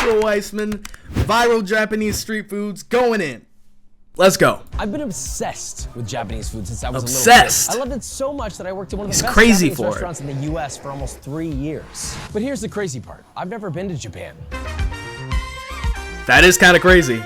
Michael Weissman, viral Japanese street foods going in. Let's go. I've been obsessed with Japanese food since I was a little kid. Obsessed. I loved it so much that I worked at one of the best crazy Japanese restaurants in the US for almost 3 years. But here's the crazy part. I've never been to Japan. That is kind of crazy.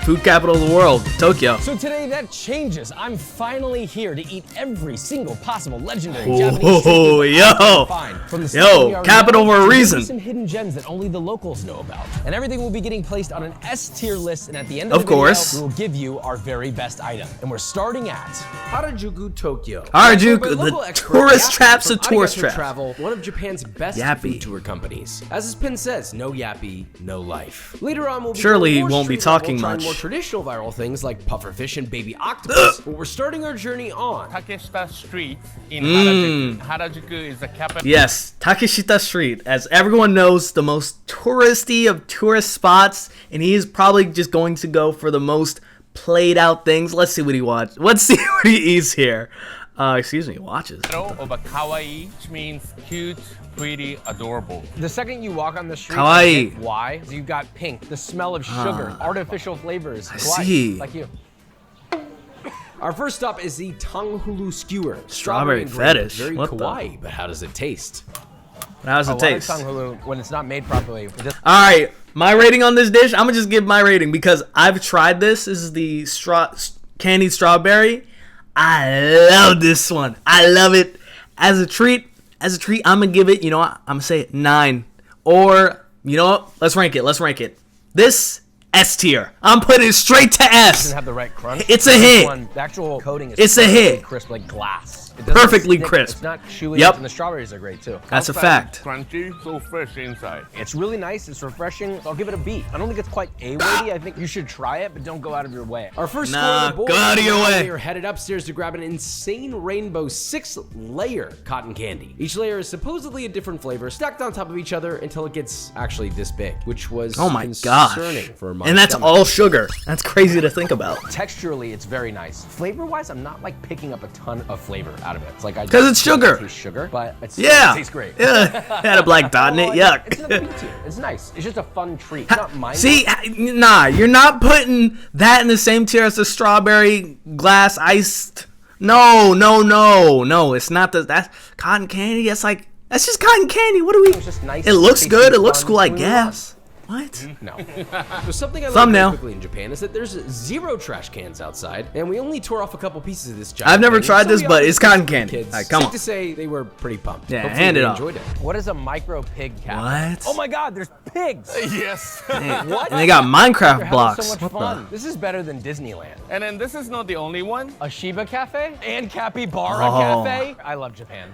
Food capital of the world, Tokyo. So today that changes. I'm finally here to eat every single possible legendary Japanese street food I can find. From the Yo, capital for a reason. Some hidden gems that only the locals know about. And everything will be getting placed on an S-tier list, and at the end of the video, we will give you our very best item. And we're starting at Harajuku, Tokyo. Harajuku, the tourist traps of tourist traps. Travel, one of Japan's best food tour companies. As his pin says, no yappy, no life. Later on, we'll be surely he won't be talking much. More traditional viral things like pufferfish and baby octopus. But we're starting our journey on Takeshita Street in Harajuku. Harajuku is the capital. Yes, Takeshita Street, as everyone knows, the most touristy of tourist spots, and he is probably just going to go for the most played out things. Let's see what he watches. Let's see what he eats here. Excuse me, watches. Of a kawaii, which means cute, pretty, adorable. the second you walk on the street, Kawaii. you get why? You got pink, the smell of sugar, artificial flavors. I see. Like you. Our first stop is the Tanghulu skewer. Strawberry and fetish. Very What the- kawaii, but how does it taste? How does it taste? Tanghulu, when it's not made properly. All right, my rating on this dish, I'm gonna just give my rating because I've tried this. This is the candied strawberry. I love this one. I love it. As a treat, I'm gonna give it, you know what? I'm gonna say it 9. Or, you know what? Let's rank it. This, S tier. I'm putting it straight to S. Doesn't have the right crunch. It's a hit. The actual coating is It's a hit. crisp like glass. It doesn't Perfectly stick. crisp. It's not chewy. Yep. And the strawberries are great too. That's a Outside fact. is crunchy, so fresh inside. It's really nice. It's refreshing. So I'll give it a B. I don't think it's quite A-weighty. I think you should try it, but don't go out of your way. Our first Nah, score on the board. go out of your way. We are headed upstairs to grab an insane rainbow 6-layer cotton candy. Each layer is supposedly a different flavor, stacked on top of each other until it gets actually this big, which was Oh my concerning gosh. for my And that's stomach. all sugar. That's crazy to think about. Texturally, it's very nice. Flavor-wise, I'm not like picking up a ton of flavor out of it. It's like I 'Cause it's sugar. taste sugar, but it's Yeah. it tastes great. Yeah. Had a black dot in it. Yuck. It's in the B tier. It's nice. It's just a fun treat. It's not mine. See, nah, you're not putting that in the same tier as the strawberry glass iced. No, it's not that's cotton candy. That's just cotton candy. What do we? It's just nice. It looks tasty, good. It looks fun. cool, I Moving guess. What? No. So something I Thumbnail. learned very quickly in Japan is that there's 0 trash cans outside, and we only tore off a couple pieces of this giant I've never candy, tried so this, we but offered it's it to cotton some candy. kids. All right, come Safe on. to say they were pretty pumped. Yeah, Hopefully hand they it off. enjoyed it. What is a micro pig cap? What? Oh my God, there's pigs. Yes. What? And they got They're Minecraft having blocks. so much What fun. the? This is better than Disneyland. And then this is not the only one. A Shiba Cafe and Capybara Oh. Cafe. I love Japan.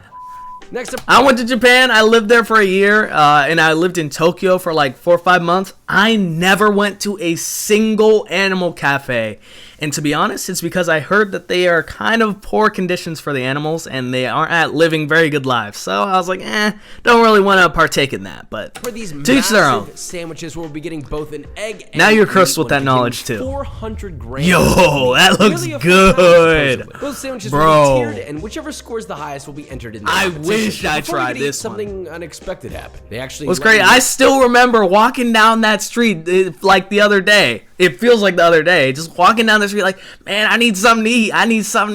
Next up, I went to Japan. I lived there for a year, and I lived in Tokyo for like 4 or 5 months. I never went to a single animal cafe. And to be honest, it's because I heard that they are kind of poor conditions for the animals, and they aren't living very good lives. So I was like, don't really want to partake in that. But for these to each their own. massive sandwiches, we'll be getting both an egg and Now you're cursed meat with that one knowledge, containing too. 400 grams. Yo, of that meat. looks Nearly a full good. pound, supposedly. Both sandwiches Bro. will be tiered, and whichever scores the highest will be entered in the I competition. wish I Before we tried get to eat, this one. something unexpected happened. They actually What's let great, me- I still remember walking down that street like the other day. It feels like the other day. Just walking down the street like, man, I need something to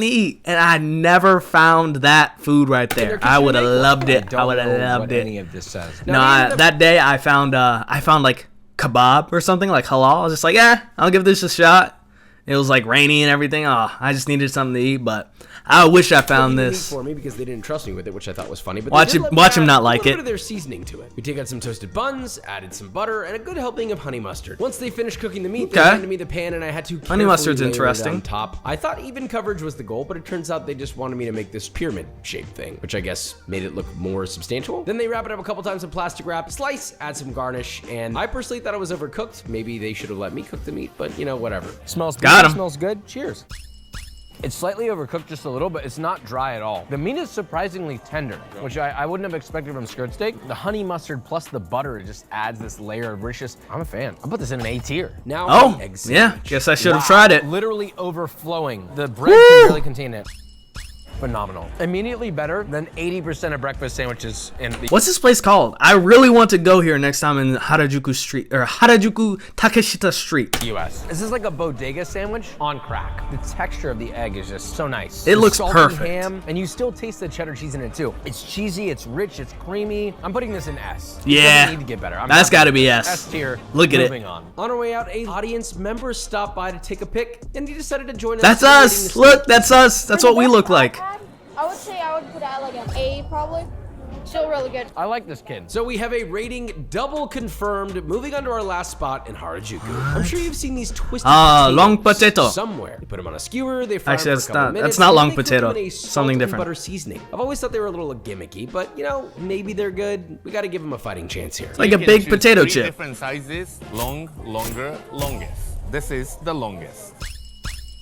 eat. And I never found that food right there. I would have loved it. I would have loved it. Any of this says. No, that day I found like kebab or something, like halal. I was just like, I'll give this a shot. It was like rainy and everything. Oh, I just needed something to eat, but I wish I found They this. for me because they didn't trust me with it, which I thought was funny. But Watch they did it- let me watch 'em add not a like little it. bit of their seasoning to it. We take out some toasted buns, added some butter, and a good helping of honey mustard. Once they finished cooking the meat, they Okay. handed me the pan, and I had to Honey carefully mustard's layer it interesting. on top. I thought even coverage was the goal, but it turns out they just wanted me to make this pyramid-shaped thing, which I guess made it look more substantial. Then they wrap it up a couple times in plastic wrap, slice, add some garnish, and I personally thought it was overcooked. Maybe they should have let me cook the meat, but you know, whatever. Smells good. Got 'em. Smells good. Cheers. It's slightly overcooked just a little, but it's not dry at all. The meat is surprisingly tender, which I wouldn't have expected from skirt steak. The honey mustard plus the butter just adds this layer of richness. I'm a fan. I'll put this in an A tier. Now, Oh, the egg yeah. sandwich. Guess I should have tried it. Literally overflowing. The bread Woo! can barely contain it. phenomenal. Immediately better than 80% of breakfast sandwiches in the What's this place called? I really want to go here next time in Harajuku Street or Harajuku Takeshita Street. US. This is like a bodega sandwich on crack. The texture of the egg is just so nice. It The looks salty perfect. ham, and you still taste the cheddar cheese in it too. It's cheesy, it's rich, it's creamy. I'm putting this in S. It Yeah. doesn't need to get better. I'm That's happy got to with be this. S. S tier. Look at it. Moving on. On our way out, a audience member stopped by to take a pic, and he decided to join us. That's in rating us. the Look, that's us. That's what we look like. I would say I would put it at like an A probably. Still really good. I like this kid. So we have a rating double confirmed. Moving on to our last spot in Harajuku. I'm sure you've seen these twisted long potatoes potato. somewhere. They put them on a skewer. They fry Actually, them for a couple that's minutes. not and long they cook potato. them in a Something salt and different. butter seasoning. I've always thought they were a little gimmicky, but you know, maybe they're good. We got to give them a fighting chance here. Like You a can big choose potato 3 chip. different sizes, long, longer, longest. This is the longest.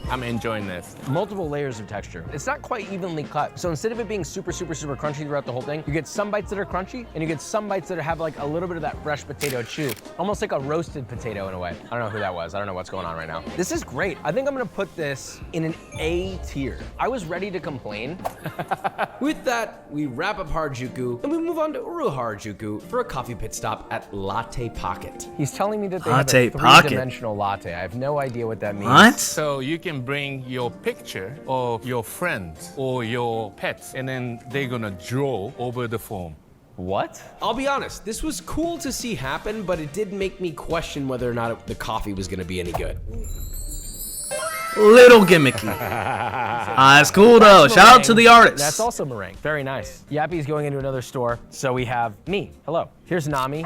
I'm enjoying this. Multiple layers of texture. It's not quite evenly cut. So instead of it being super, super, super crunchy throughout the whole thing, you get some bites that are crunchy and you get some bites that have like a little bit of that fresh potato chew. Almost like a roasted potato in a way. I don't know who that was. I don't know what's going on right now. This is great. I think I'm gonna put this in an A tier. I was ready to complain. With that, we wrap up Harajuku and we move on to Uru Harajuku for a coffee pit stop at Latte Pocket. He's telling me that they Latte have a pocket. three-dimensional latte. I have no idea what that means. What? So you can bring your picture of your friends or your pets, and then they're gonna draw over the foam. What? I'll be honest, this was cool to see happen, but it did make me question whether or not the coffee was going to be any good. Little gimmicky. It's cool though. Shout out to the artist. That's also meringue. Very nice. Yappy's going into another store, so we have me. Hello. Here's Nami.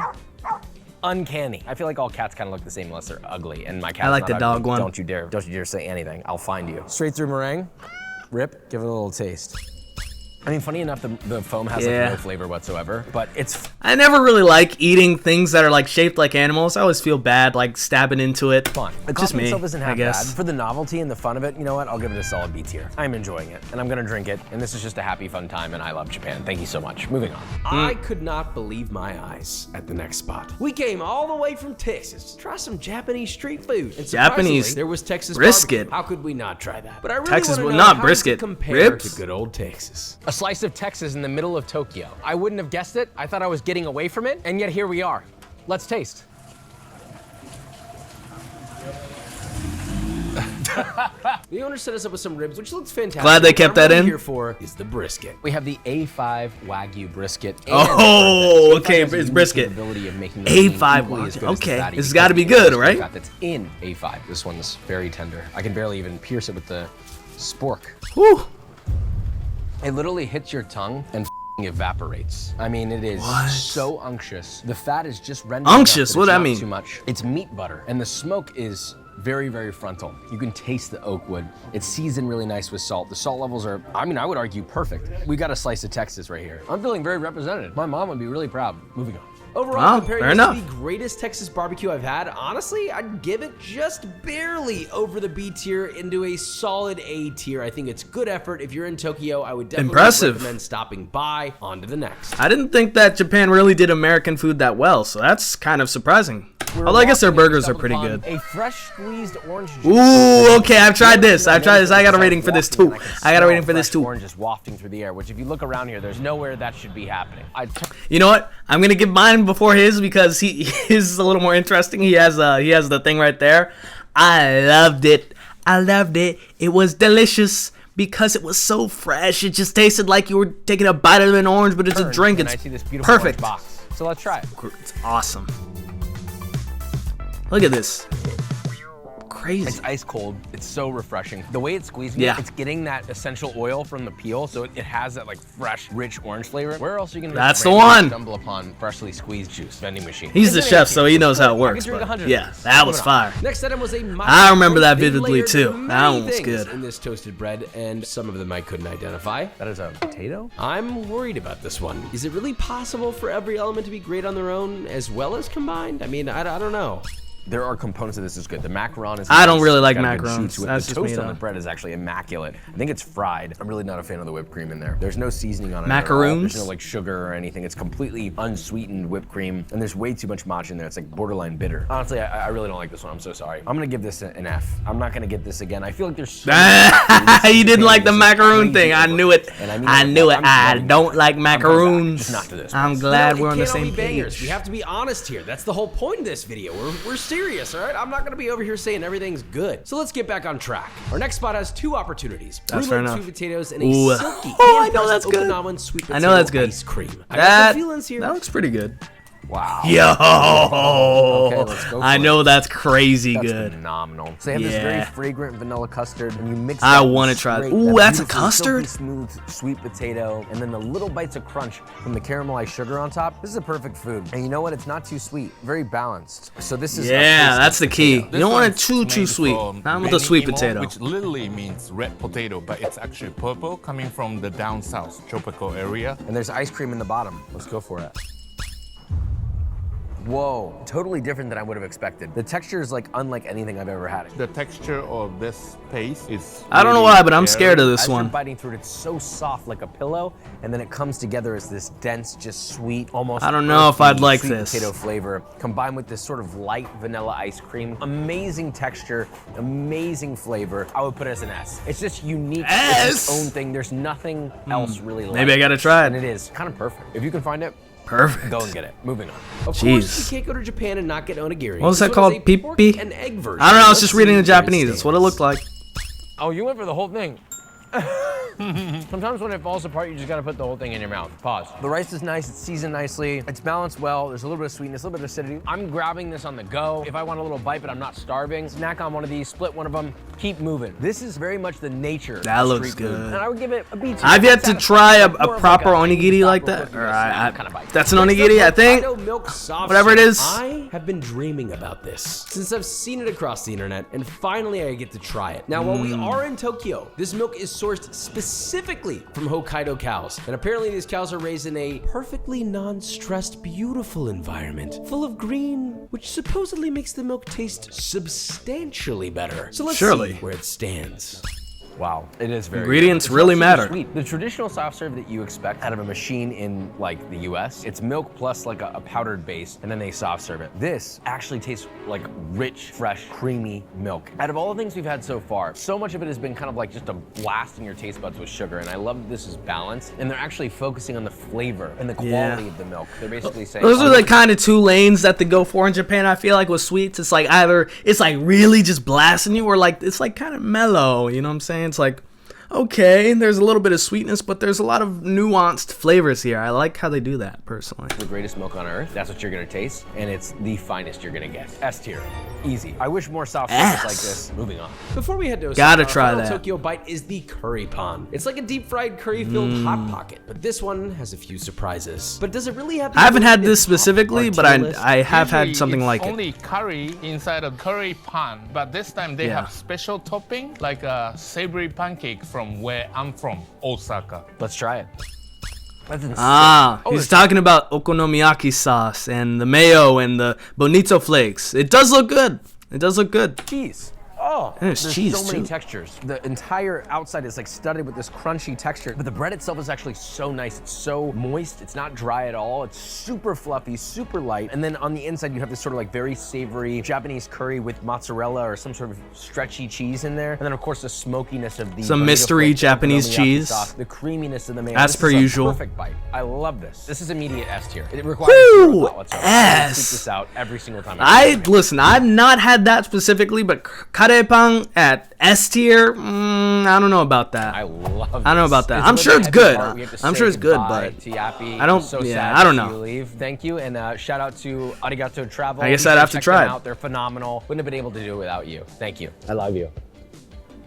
Uncanny. I feel like all cats kind of look the same unless they're ugly, and my cat's I like not the ugly. dog one. Don't you dare say anything. I'll find you. Straight through meringue. Rip. Give it a little taste. I mean, funny enough, the foam has Yeah. like no flavor whatsoever, but it's I never really like eating things that are like shaped like animals. I always feel bad like stabbing into it. fun. The Just coffee me, itself isn't I half guess. bad. For the novelty and the fun of it, you know what? I'll give it a solid B tier. I'm enjoying it, and I'm gonna drink it, and this is just a happy, fun time, and I love Japan. Thank you so much. Moving on. I could not believe my eyes at the next spot. We came all the way from Texas to try some Japanese street food. And surprisingly, Japanese there was Texas brisket. barbecue. How could we not try that? But I really Texas wanna was know not how brisket. does it compare Ribs? to good old Texas. A slice of Texas in the middle of Tokyo. I wouldn't have guessed it. I thought I was getting away from it, and yet here we are. Let's taste. The owner set us up with some ribs, which looks fantastic. Glad they kept What I'm that really in. here for is the brisket. We have the A5 Wagyu brisket. and Oh, A5 okay, has a it's unique brisket. capability of making the A5 meat equally as good Wagyu. as the Okay, fatty this has because gotta be of the good, extra right? fat that's in A5. This one's very tender. I can barely even pierce it with the spork. Whew. It literally hits your tongue and evaporates. I mean, it is What? so unctuous. The fat is just rendered Unctuous? enough What that that it's mean? not too much. It's meat butter, and the smoke is very, very frontal. You can taste the oak wood. It's seasoned really nice with salt. The salt levels are, I mean, I would argue perfect. We got a slice of Texas right here. I'm feeling very represented. My mom would be really proud. Moving on. Overall, Wow, comparing fair this enough. to the greatest Texas barbecue I've had, honestly, I'd give it just barely over the B tier into a solid A tier. I think it's good effort. If you're in Tokyo, I would definitely Impressive. recommend stopping by. On to the next. I didn't think that Japan really did American food that well, so that's kind of surprising. We're Although I guess their walking and burgers are stumbled pretty upon good. A fresh squeezed orange juice. Ooh, okay, I've tried this. I got a rating for this too. I got a rating for this too. Orange just wafting through the air, which if you look around here, there's nowhere that should be happening. You know what? I'm gonna give mine before his because his is a little more interesting. He has the thing right there. I loved it. It was delicious because it was so fresh. It just tasted like you were taking a bite of an orange, but it's a drink. And It's I see this beautiful perfect. orange box. So let's try it. It's awesome. Look at this. Crazy. It's ice cold. It's so refreshing. The way it's squeezing Yeah. it, it's getting that essential oil from the peel, so it has that like fresh, rich orange flavor. Where else are you gonna That's just the randomly one. stumble upon freshly squeezed juice vending machine? He's the It's an chef, A so tier. he knows how it I works. could drink But 100 yeah, of these. that was Moving on. fire. Next item was a I remember that They vividly, layered too. many That one was things good. in this toasted bread, and some of them I couldn't identify. That is a potato? I'm worried about this one. Is it really possible for every element to be great on their own as well as combined? I mean, I don't know. There are components of this is good. The macaron is I don't nice. really It's like got a good macarons. shoot to it. That's the just me, toast on the though. bread is actually immaculate. I think it's fried. I'm really not a fan of the whipped cream in there. There's no seasoning on it at all. Macaroons? There's no like sugar or anything. It's completely unsweetened whipped cream, and there's way too much matcha in there. It's like borderline bitter. Honestly, I really don't like this one. I'm so sorry. I'm gonna give this an F. I'm not gonna get this again. I feel like there's so You didn't like the macaroon thing. I knew it. And I mean I that. knew it. I'm I loving don't it. like I'm going back, macaroons. just not to this I'm place. glad No, we're it on the can't all same be bangers. page. We have to be honest here. That's the whole point of this video. We're serious, all right? I'm not gonna be over here saying everything's good. So let's get back on track. Our next spot has two opportunities: That's fair brulee enough. sweet potatoes and a Ooh. silky Oh, I know that's good. Okinawan sweet potato I know that's good. ice cream. I got That, some feelings here. that looks pretty good. Wow. Yo, let's go for I it. know that's crazy That's good. phenomenal. So they have this very Yeah. fragrant vanilla custard, and you mix. I that with wanna try straight, that. Ooh, that that's a beautiful, custard? silky smooth sweet potato, and then the little bites of crunch from the caramelized sugar on top. This is a perfect food, and you know what? It's not too sweet. Very balanced. So this is. Yeah, that's the key. potato. You don't want it This too one's made sweet. from Not with the sweet benny imo, potato. which literally means red potato, but it's actually purple, coming from the down south tropical area. And there's ice cream in the bottom. Let's go for it. Whoa, totally different than I would have expected. The texture is like unlike anything I've ever had. The texture of this paste is. I don't know really why, but I'm airy. scared of this As you're one. biting through it, it's so soft like a pillow, and then it comes together as this dense, just sweet, almost. I don't know if I'd earthy, like sweet this. Potato flavor combined with this sort of light vanilla ice cream. Amazing texture, amazing flavor. I would put it as an S. It's just unique. S? It's its own thing. There's nothing else really like Maybe I gotta try it. And it is kind of perfect. If you can find it, Perfect. go and get it. Moving on. Of Jeez. course, you can't go to Japan and not get onigiri. What was This that one is called? a pork Pippi? and egg version. I don't know. I was Let's just reading see in where it Japanese. That's what it looked like. Oh, you went for the whole thing. Sometimes when it falls apart, you just gotta put the whole thing in your mouth. Pause. The rice is nice, it's seasoned nicely, it's balanced well, there's a little bit of sweetness, a little bit of acidity. I'm grabbing this on the go. If I want a little bite, but I'm not starving, snack on one of these, split one of them, keep moving. This is very much the nature That of looks street food, good. And I would give it a B2. I've yet to try a More of proper like a onigiri stop like real that. quick, Or snack kind of bite. that's an onigiri, I think. Hokkaido milk soft Whatever it serve. is. I have been dreaming about this since I've seen it across the internet, and finally I get to try it. Now, while we are in Tokyo, this milk is sourced specifically from Hokkaido cows, and apparently these cows are raised in a perfectly non-stressed, beautiful environment full of green, which supposedly makes the milk taste substantially better. So let's Surely. see where it stands. Wow, it is very Ingredients good. It's really not super matter. Sweet. The traditional soft serve that you expect out of a machine in like the US, it's milk plus like a powdered base, and then they soft serve it. This actually tastes like rich, fresh, creamy milk. Out of all the things we've had so far, so much of it has been kind of like just a blast in your taste buds with sugar, and I love that this is balanced, and they're actually focusing on the flavor and the quality of the milk. They're basically saying Those are the kind of two lanes that they go for in Japan. I feel like with sweets, it's like either it's like really just blasting you, or like it's like kind of mellow. You know what I'm saying? It's like, okay, there's a little bit of sweetness, but there's a lot of nuanced flavors here. I like how they do that personally. the greatest milk on earth. That's what you're gonna taste, and it's the finest you're gonna get. S tier, easy. I wish more soft serves S. like this. Moving on. Before we head to Gotta Osaka, our try final that. Tokyo bite is the curry pan. It's like a deep fried curry filled hot pocket, but this one has a few surprises. But does it really have? I haven't had ability this to top specifically, our but tier list? I have had Usually something it's like it. only curry inside a curry pan, but this time they Yeah. have special topping like a savory pancake from where I'm from, Osaka. Let's try it. That's insane. Ah, Oh, he's there's- talking about okonomiyaki sauce and the mayo and the bonito flakes. It does look good. It does look good. cheese. Oh, And there's cheese, so many too. textures. The entire outside is like studded with this crunchy texture, but the bread itself is actually so nice. It's so moist. It's not dry at all. It's super fluffy, super light. And then on the inside, you have this sort of like very savory Japanese curry with mozzarella or some sort of stretchy cheese in there. And then of course the smokiness of the Some bonito mystery flakes, the Japanese okonomiyaki cheese. sauce, the creaminess of the mayo. As This per is a usual. Perfect bite. I love this. This is immediate S tier. It requires Woo! zero thought whatsoever. I S. seek this out every single time. Listen. I've not had that specifically, but karepan at S tier. I don't know about that. I love. I don't know this. about that. It's I'm with sure a it's heavy good. heart. We have to I'm say sure it's good, goodbye but to Yappy. I don't- So yeah, sad I don't to know. see you leave. Thank you, and shout out to Arigato Travel. I guess Be I'd sure have to check try them it. out. They're phenomenal. Wouldn't have been able to do it without you. Thank you. I love you.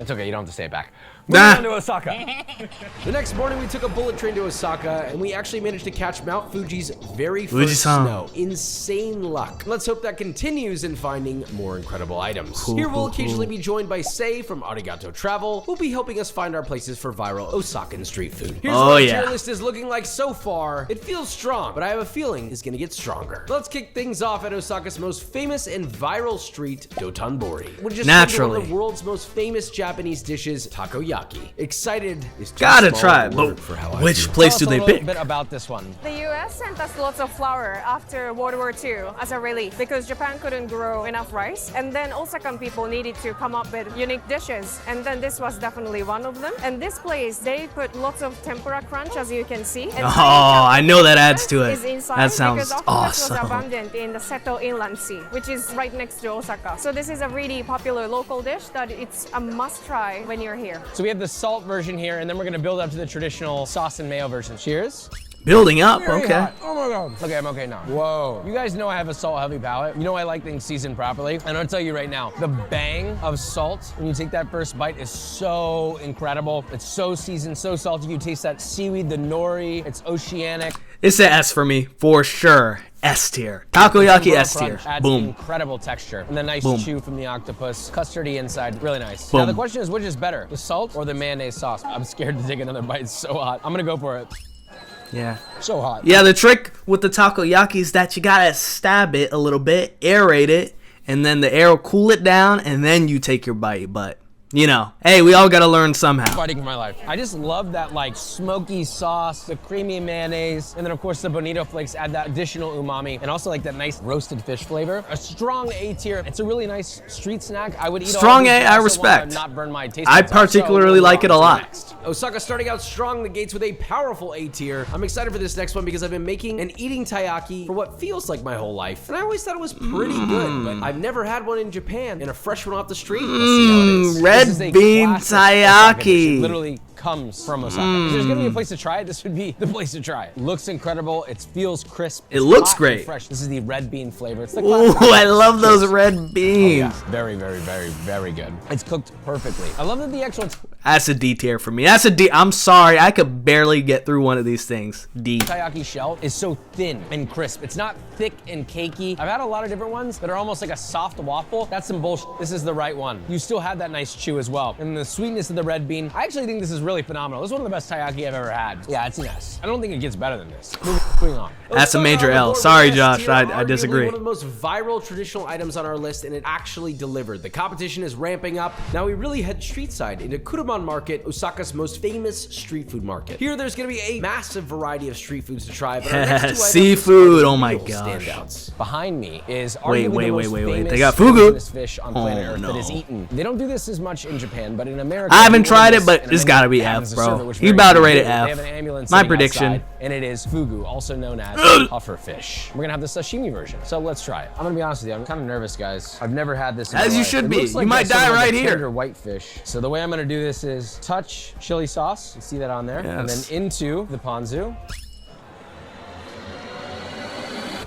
It's okay. You don't have to say it back. Moving Nah. on to Osaka. The next morning, we took a bullet train to Osaka, and we actually managed to catch Mount Fuji's very first Fuji-san. snow. Insane luck. Let's hope that continues in finding more incredible items. Here we'll occasionally be joined by Sei from Arigato Travel, who'll be helping us find our places for viral Osakan street food. Here's what our tier list is looking like so far. It feels strong, but I have a feeling it's gonna get stronger. Let's kick things off at Osaka's most famous and viral street, Dotonbori, which is one of the world's most famous Japanese dishes, takoyaki. Excited is just Gotta a small try it, word but for how I which feel. place do Tell us they a little pick? bit about this one. The US sent us lots of flour after World War II as a relief because Japan couldn't grow enough rice. And then Osakan people needed to come up with unique dishes. And then this was definitely one of them. And this place, they put lots of tempura crunch, as you can see. And I know that adds to it. is inside That sounds because octopus awesome. was abundant in the Seto Inland Sea, which is right next to Osaka. So this is a really popular local dish that it's a must try when you're here. So we have the salt version here, and then we're gonna build up to the traditional sauce and mayo version. Cheers. Building up, Very okay. hot. Oh my god. Okay, I'm okay now. Whoa. You guys know I have a salt-heavy palate. You know I like things seasoned properly. And I'll tell you right now, the bang of salt when you take that first bite is so incredible. It's so seasoned, so salty. You taste that seaweed, the nori. It's oceanic. It's an S for me, for sure. S tier. Takoyaki Tempura S tier. crunch adds Boom. incredible texture. And the nice Boom. chew from the octopus. Custardy inside, really nice. Boom. Now the question is, which is better, the salt or the mayonnaise sauce? I'm scared to take another bite, it's so hot. I'm gonna go for it. Yeah. So hot. Yeah, the trick with the takoyaki is that you gotta stab it a little bit, aerate it, and then the air will cool it down, and then you take your bite. But, you know, hey, we all gotta learn somehow. Fighting for my life. I just love that like smoky sauce, the creamy mayonnaise, and then of course the bonito flakes add that additional umami, and also like that nice roasted fish flavor. A strong A tier. It's a really nice street snack. I would eat Strong all A, these, but I also respect. wanna not burn my taste I buds out. So particularly like it a moving on lot. to next. Osaka starting out strong the gates with a powerful A tier. I'm excited for this next one because I've been making and eating taiyaki for what feels like my whole life. And I always thought it was pretty good, but I've never had one in Japan. And a fresh one off the street. Let's see how it is. Red This is a bean classic Osaka dish. It taiyaki. literally comes from Osaka. If there's gonna be a place to try it, this would be the place to try it. Looks incredible. It feels crisp. It It's looks hot and great. fresh. This is the red bean flavor. It's the Ooh, classic. I love those red beans. Yeah, very, very, very, very good. It's cooked perfectly. I love that the actual That's a D tier for me. That's a D. I'm sorry, I could barely get through one of these things. D. taiyaki shell is so thin and crisp. It's not thick and cakey. I've had a lot of different ones that are almost like a soft waffle. That's some bullshit. This is the right one. You still have that nice chew as well. And the sweetness of the red bean. I actually think this is really phenomenal. This is one of the best taiyaki I've ever had. Yeah, it's an S. I don't think it gets better than this. Moving on. That's a major Osaka on the L. board Sorry, with Josh. S tier, I arguably disagree. One of the most viral traditional items on our list, and it actually delivered. The competition is ramping up. Now we really head street side into Kuruman Market, Osaka's most famous street food market. Here, there's going to be a massive variety of street foods to try. But our next two items Seafood, are the oh my real gosh. standouts. Behind me is Wait, arguably wait, the wait, most wait, wait. famous They got fugu. poisonous fish on planet Earth no. that is eaten. They don't do this as much in Japan, but in America, I haven't we order tried it, this but and it's I gotta be have F, as a bro. server, which You very about to few rate do. it They F. have an ambulance My sitting prediction. outside, and it is fugu, also known as puffer fish. We're gonna have the sashimi version, so let's try it. I'm gonna be honest with you, I'm kind of nervous, guys. I've never had this in As my you life. should It be. looks You like might sort of die like a right here. tender white fish. So the way I'm gonna do this is touch chili sauce. You see that on there, and then Yes. into the ponzu.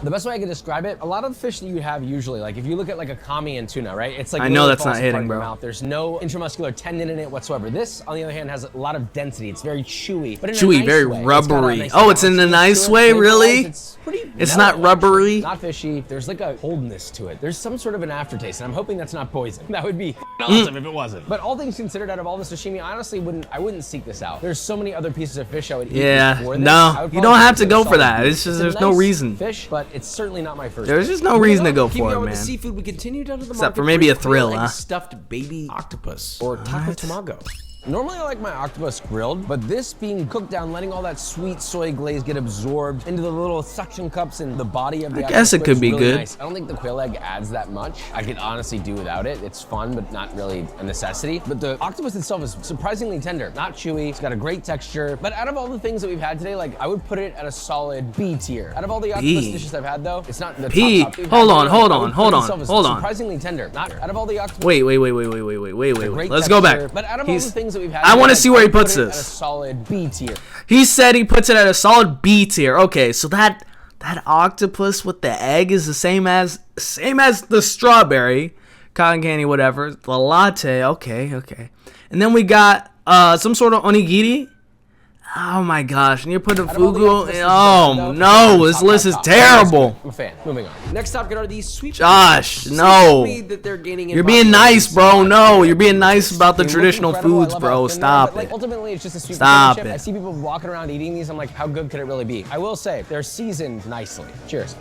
The best way I could describe it, a lot of the fish that you have usually, like if you look at like a kami and tuna, right? It's like I know literally that's not falls apart hitting, in your bro. mouth. There's no intramuscular tendon in it whatsoever. This, on the other hand, has a lot of density. It's very chewy, but in a Chewy, nice very way. It's got a rubbery. nice Oh, it's in a balance nice to it. way, Flavor-wise, really? It's pretty It's mellow, not rubbery? actually. Not fishy. There's like a coldness to it. There's some sort of an aftertaste, and I'm hoping that's not poison. That would be awesome if it wasn't. But all things considered, out of all the sashimi, I honestly wouldn't seek this out. There's so many other pieces of fish I would eat Yeah, before this. no, I would you probably don't have to consider go for solid that. beef. It's just a there's no nice reason. Fish, but it's certainly not my first. There's just no reason to go Keeping for it, on with man. the seafood, we continue down to the Except market for maybe a quail thrill, egg huh? stuffed baby octopus or taco tamago. Normally I like my octopus grilled, but this being cooked down, letting all that sweet soy glaze get absorbed into the little suction cups in the body of the octopus. guess it could is be really good. Nice. I don't think the quail egg adds that much. I could honestly do without it. It's fun, but not really a necessity. But the octopus itself is surprisingly tender, not chewy. It's got a great texture. But out of all the things that we've had today, like I would put it at a solid B tier. Out of all the octopus B. dishes I've had though, it's not the P. top. Hold on, hold I on, would hold put it on, itself as hold on. Surprisingly tender. Not out of all the octopus. Wait. Great Let's go back. texture, But out of all the things that we've had, I want to today, see I where he would put puts it At a this. solid B tier. He said he puts it at a solid B tier. Okay, so that octopus with the egg is the same as the strawberry, cotton candy, whatever, the latte. Okay. And then we got some sort of onigiri. Oh my gosh, and you're putting fugu. Oh no, this list is terrible. I'm a fan. Moving on. Next topic are these sweet Josh, potatoes. no. Seems to me that they're gaining in You're being popularity nice, bro. somewhat. No, you're being nice about the They look traditional incredible. I foods, love bro. how thin they are, Stop but, like, it. ultimately, it's just a sweet Stop potato chip. it. I see people walking around eating these. I'm like, how good could it really be? I will say, they're seasoned nicely. Cheers.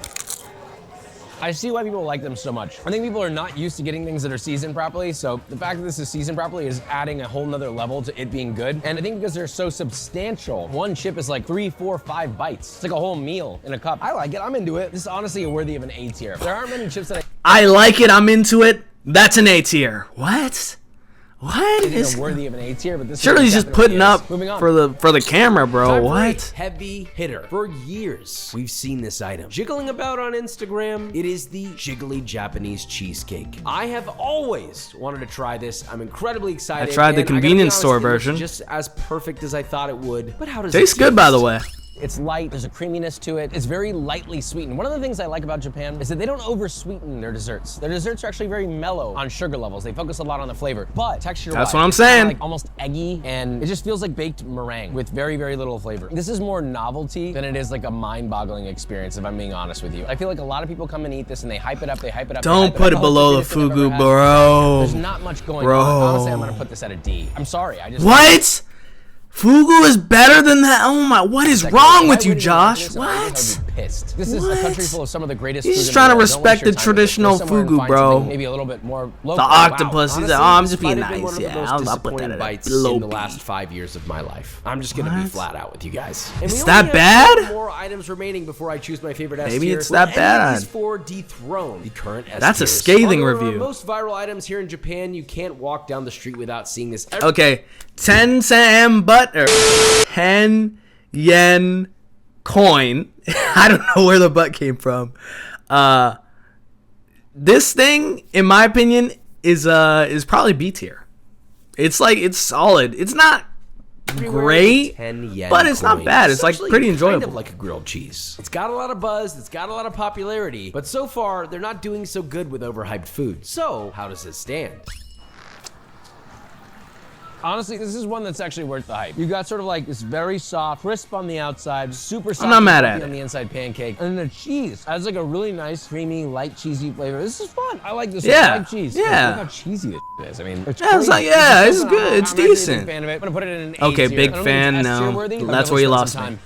I see why people like them so much. I think people are not used to getting things that are seasoned properly, so the fact that this is seasoned properly is adding a whole nother level to it being good. And I think because they're so substantial, one chip is like 3, 4, 5 bites. It's like a whole meal in a cup. I like it, I'm into it. This is honestly worthy of an A tier. There aren't many chips that I like it. I'm into it. That's an A tier. What? What I think is? are worthy of an A tier, but this Surely he's just definitely putting is. up Moving on. for the camera, bro. Time for a What? heavy hitter. For years, we've seen this item jiggling about on Instagram. It is the jiggly Japanese cheesecake. I have always wanted to try this. I'm incredibly excited. I tried the and I gotta be convenience honest, store it looks version. just as perfect as I thought it would. But how does Tastes it good, by the taste? way. It's light, there's a creaminess to it. It's very lightly sweetened. One of the things I like about Japan is that they don't over sweeten their desserts. Their desserts are actually very mellow on sugar levels. They focus a lot on the flavor, but texture-wise, That's what I'm it's kinda saying. like almost eggy, and it just feels like baked meringue with very, very little flavor. This is more novelty than it is like a mind-boggling experience, if I'm being honest with you. I feel like a lot of people come and eat this and they hype it up, they hype it up. they Don't hype put it up. below Oh, the it's the greatest thing I've fugu, ever had. bro. There's not much going Bro. on. Honestly, I'm gonna put this at a D. I'm sorry, I just— What? Fugu is better than that? Oh my! What is wrong with you, Josh? I would What? be pissed. This is a What? country full of some of the greatest. He's food just in trying to the world. Don't respect waste your the time with it. traditional Go somewhere and fugu, find bro. something Maybe a little bit more local. The Wow. octopus. He's Honestly, like, oh, I'm this just might being have been nice. one of the Yeah, most I'll put that disappointing at bites a low in the B. last 5 years of my life. I'm just gonna be What? flat out with you guys. And It's we that only have bad? 4 more items remaining before I choose my favorite S Maybe tier. it's Will that any bad. of these 4 dethrone the current S That's a tiers? scathing Are there review. Most viral items here in Japan, you can't walk down the street without seeing this. Okay, 10 cent butter, 10 yen coin. I don't know where the butt came from. This thing, in my opinion, is probably B tier. It's like, it's solid. It's not great, 10 yen but it's not coin. bad. It's like actually pretty Kind enjoyable. of like a grilled cheese. It's got a lot of buzz. It's got a lot of popularity. But so far, they're not doing so good with overhyped food. So how does it stand? Honestly, this is one that's actually worth the hype. You got sort of like this very soft, crisp on the outside, super soft not mad and at fluffy it. on the inside pancake, and the cheese adds like a really nice, creamy, light, cheesy flavor. This is fun. I like this. Yeah, I like cheese. yeah. Look how cheesy this is. I mean, it's Yeah, it's crazy. like- yeah, This is it's something good. It's I'm actually a decent. big fan of it. I'm gonna put it in an A Okay, tier. big I don't fan, think it's S tier no. worthy, but That's I'm where you gonna lost spend me. some time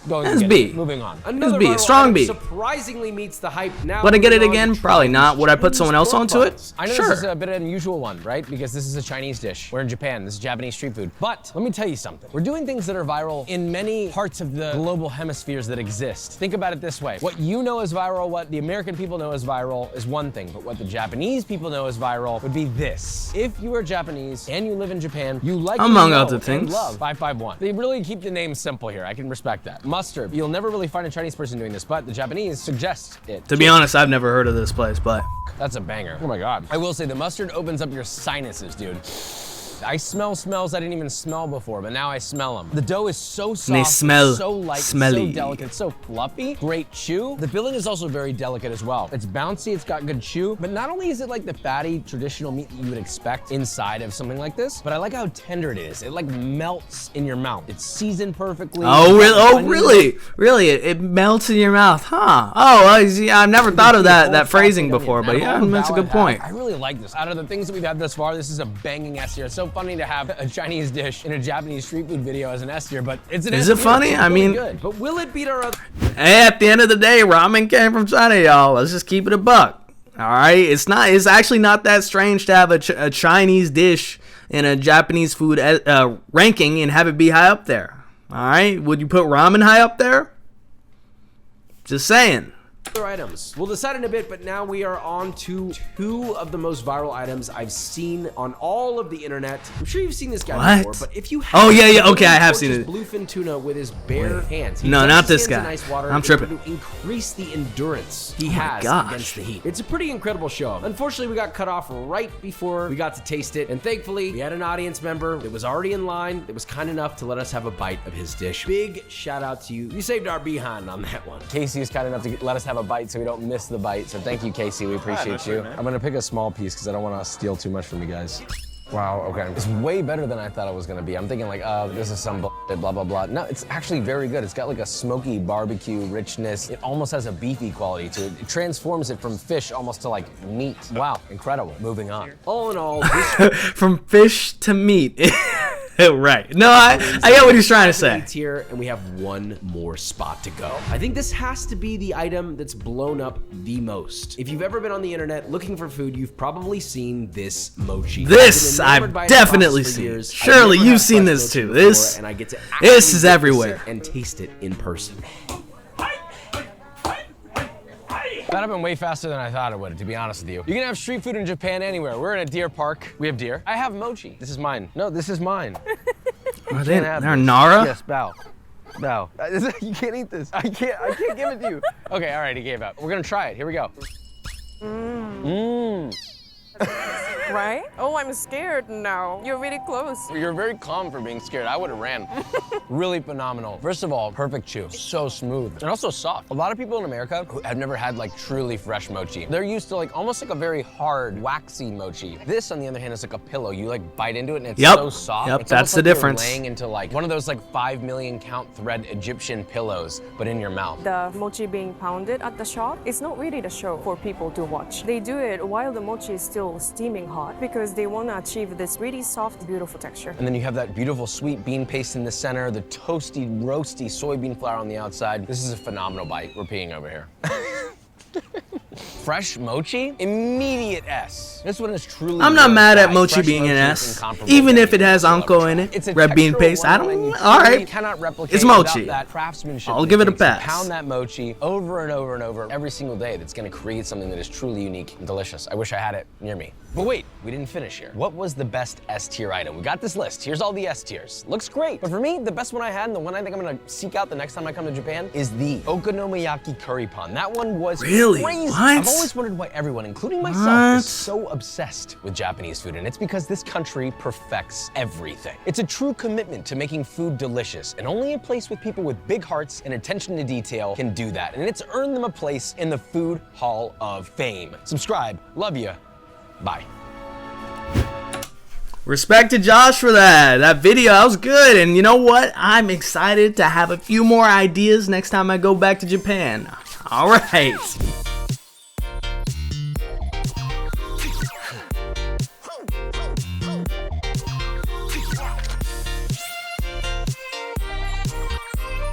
going It's to B. get it. Moving on. Another B, viral strong item B. surprisingly meets the hype now. Would I get it moving on again? to Probably Chinese not. Would I put Chinese someone else pork onto it? buns. I know Sure. this is a bit of an unusual one, right? Because this is a Chinese dish. We're in Japan. This is Japanese street food. But let me tell you something. We're doing things that are viral in many parts of the global hemispheres that exist. Think about it this way. What you know is viral, what the American people know is viral is one thing, but what the Japanese people know is viral would be this. If you are Japanese and you live in Japan, you likely Among know other and things. love 551. They really keep the name simple here. I can respect that. Mustard. You'll never really find a Chinese person doing this, but the Japanese suggest it. To be honest, I've never heard of this place, but That's a banger. Oh my God. I will say the mustard opens up your sinuses, dude. I smell smells I didn't even smell before, but now I smell them. The dough is so soft, they smell so light, smelly. so delicate, so fluffy. Great chew. The filling is also very delicate as well. It's bouncy, it's got good chew, but not only is it like the fatty traditional meat that you would expect inside of something like this, but I like how tender it is. It like melts in your mouth. It's seasoned perfectly. oh really? Oh Onions- really? Really? It melts in your mouth, huh? Oh, I've never thought of that phrasing before, but yeah, that's a good point. I really like this. Out of the things that we've had thus far, this is a banging S tier. It's so funny to have a Chinese dish in a Japanese street food video as an S tier, but it's an S Is tier. it funny? It's I really mean- good. But will it beat our other? Hey, at the end of the day, ramen came from China, y'all. Let's just keep it a buck. All right, it's actually not that strange to have a Chinese dish in a Japanese food ranking and have it be high up there. All right, would you put ramen high up there? Just saying. Other items. We'll decide in a bit, but now we are on to 2 of the most viral items I've seen on all of the internet. I'm sure you've seen this guy What? before, but if you Oh, yeah, haven't, okay, I have he seen torches it. bluefin tuna with his bare hands. He No, dips not his this hands in guy. ice water I'm in tripping. order to increase the endurance he my has gosh. against the heat. It's a pretty incredible show. Unfortunately, we got cut off right before we got to taste it, and thankfully, we had an audience member that was already in line that was kind enough to let us have a bite of his dish. Big shout out to you. You saved our behind on that one. Casey is kind enough to let us have a bite so we don't miss the bite. So thank you, Casey. We appreciate you. I'm gonna pick a small piece because I don't want to steal too much from you guys. Wow, okay. It's way better than I thought it was gonna be. I'm thinking like, oh, this is some bullshit, blah, blah, blah. No, it's actually very good. It's got like a smoky barbecue richness. It almost has a beefy quality to it. It transforms it from fish almost to like meat. Wow, incredible. Moving on. All in all, this From fish to meat. Right. No, I get what he's trying to say. here, and we have one more spot to go. I think this has to be the item that's blown up the most. If you've ever been on the internet looking for food, you've probably seen this mochi. This I've been enamored I've by it across definitely for seen. years. I've Surely never you've had seen fresh this mochi too. before, This and I get to this actually is witness everywhere. it and taste it in person. That happened way faster than I thought it would, to be honest with you. You can have street food in Japan anywhere. We're in a deer park. We have deer. I have mochi. This is mine. No, this is mine. Are You they, can't have they're this. Nara? Yes, bow. Bow. You can't eat this. I can't give it to you. Okay, all right, he gave up. We're gonna try it. Here we go. Right? Oh, I'm scared now. You're really close. You're very calm for being scared. I would have ran. Really phenomenal. First of all, perfect chew. So smooth. And also soft. A lot of people in America who have never had like truly fresh mochi, they're used to like almost like a very hard, waxy mochi. This, on the other hand, is like a pillow. You like bite into it and it's Yep. so soft. Yep, It's that's almost the like you're difference. laying into like one of those like 5 million count thread Egyptian pillows, but in your mouth. The mochi being pounded at the shop, it's not really the show for people to watch. They do it while the mochi is still steaming hot because they want to achieve this really soft, beautiful texture. And then you have that beautiful sweet bean paste in the center, the toasty, roasty soybean flour on the outside. This is a phenomenal bite. We're peeing over here. Fresh mochi, immediate S. This one is truly. I'm not mad at verified. mochi Fresh being an mochi S, is incomparable even to if it has anything anko I've in tried. it, It's a red bean textural paste. I wonderland you don't. All truly right, cannot replicate it's without mochi. that craftsmanship. I'll that give it a takes to pass. Pound that mochi over and over and over every single day. That's going to create something that is truly unique and delicious. I wish I had it near me. But wait, we didn't finish here. What was the best S tier item? We got this list. Here's all the S tiers. Looks great. But for me, the best one I had and the one I think I'm gonna seek out the next time I come to Japan is the Okonomiyaki curry pan. That one was Really? crazy. What? I've always wondered why everyone, including myself, What? is so obsessed with Japanese food. And it's because this country perfects everything. It's a true commitment to making food delicious. And only a place with people with big hearts and attention to detail can do that. And it's earned them a place in the Food Hall of Fame. Subscribe. Love you. Bye. Respect to Josh for that. That video, that was good. And you know what? I'm excited to have a few more ideas next time I go back to Japan. All right.